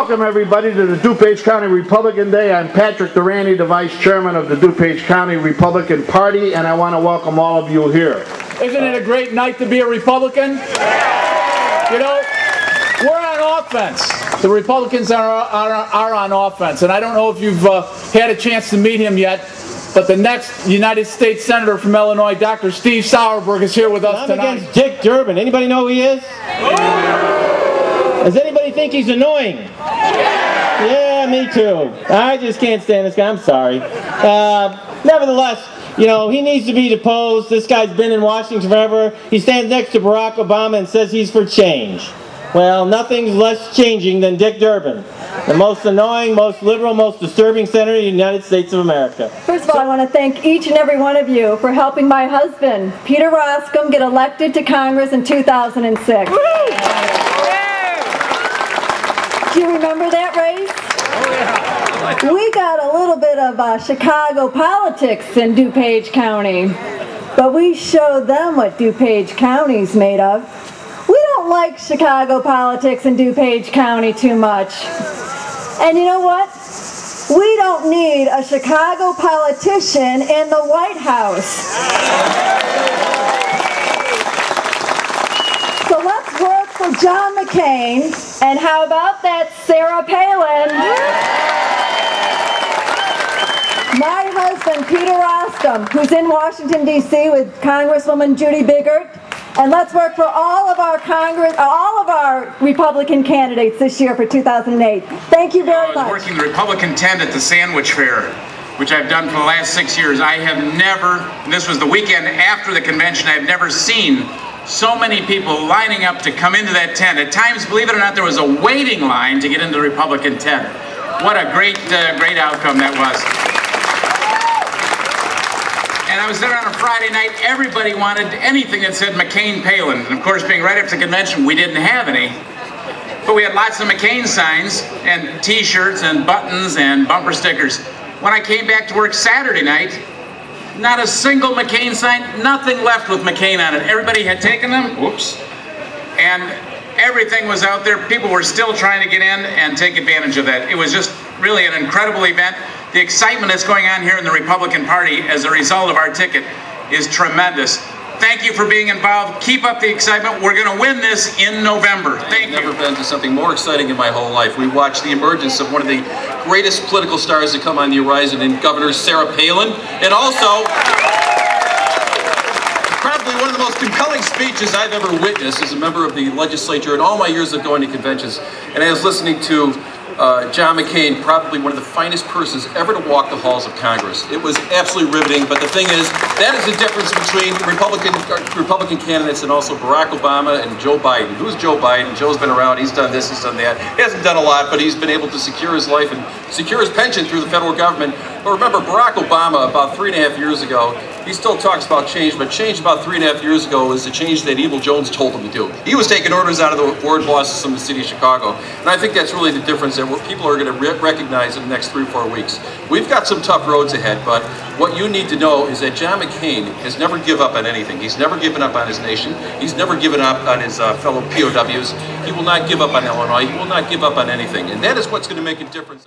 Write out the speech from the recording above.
Welcome everybody to the DuPage County Republican Day. I'm Patrick Durante, the Vice Chairman of the DuPage County Republican Party, and I want to welcome all of you here. Isn't it a great night to be a Republican? You know, we're on offense. The Republicans are on offense, and I don't know if you've had a chance to meet him yet, but the next United States Senator from Illinois, Dr. Steve Sauerberg, is here with us tonight. I'm against Dick Durbin. Anybody know who he is? Does anybody think he's annoying? Yeah, me too. I just can't stand this guy. I'm sorry. Nevertheless, you know, he needs to be deposed. This guy's been in Washington forever. He stands next to Barack Obama and says he's for change. Well, nothing's less changing than Dick Durbin, the most annoying, most liberal, most disturbing senator in the United States of America. First of all, I want to thank each and every one of you for helping my husband, Peter Roskam, get elected to Congress in 2006. Do you remember that race? Oh, yeah. We got a little bit of Chicago politics in DuPage County, but we showed them what DuPage County's made of. We don't like Chicago politics in DuPage County too much. And you know what? We don't need a Chicago politician in the White House. So let's work for John McCain, and how about that Sarah Palin? My husband, Peter Roskam, who's in Washington, D.C. with Congresswoman Judy Biggert, and let's work for all of our Republican candidates this year for 2008. Thank you very much. I was working the Republican tent at the Sandwich Fair, which I've done for the last 6 years. I have never, and this was the weekend after the convention, I've never seen so many people lining up to come into that tent. At times, believe it or not, there was a waiting line to get into the Republican tent. What a great outcome that was. And I was there on a Friday night. Everybody wanted anything that said McCain-Palin. And of course, being right after the convention, we didn't have any. But we had lots of McCain signs and T-shirts and buttons and bumper stickers. When I came back to work Saturday night, not a single McCain sign, nothing left with McCain on it. Everybody had taken them, whoops, and everything was out there. People were still trying to get in and take advantage of that. It was just really an incredible event. The excitement that's going on here in the Republican Party as a result of our ticket is tremendous. Thank you for being involved. Keep up the excitement. We're going to win this in November. Thank you. I've never been to something more exciting in my whole life. We watched the emergence of one of the greatest political stars to come on the horizon in Governor Sarah Palin, and also probably one of the most compelling speeches I've ever witnessed as a member of the legislature in all my years of going to conventions. And I was listening to John McCain, probably one of the finest persons ever to walk the halls of Congress. It was absolutely riveting, but the thing is, that is the difference between Republican candidates and also Barack Obama and Joe Biden. Who's Joe Biden? Joe's been around, he's done this, he's done that. He hasn't done a lot, but he's been able to secure his life and secure his pension through the federal government. But remember, Barack Obama, about 3.5 years ago, he still talks about change, but change about 3.5 years ago is the change that Evil Jones told him to do. He was taking orders out of the ward bosses from the city of Chicago. And I think that's really the difference that people are going to recognize in the next 3 or 4 weeks. We've got some tough roads ahead, but what you need to know is that John McCain has never given up on anything. He's never given up on his nation. He's never given up on his fellow POWs. He will not give up on Illinois. He will not give up on anything. And that is what's going to make a difference.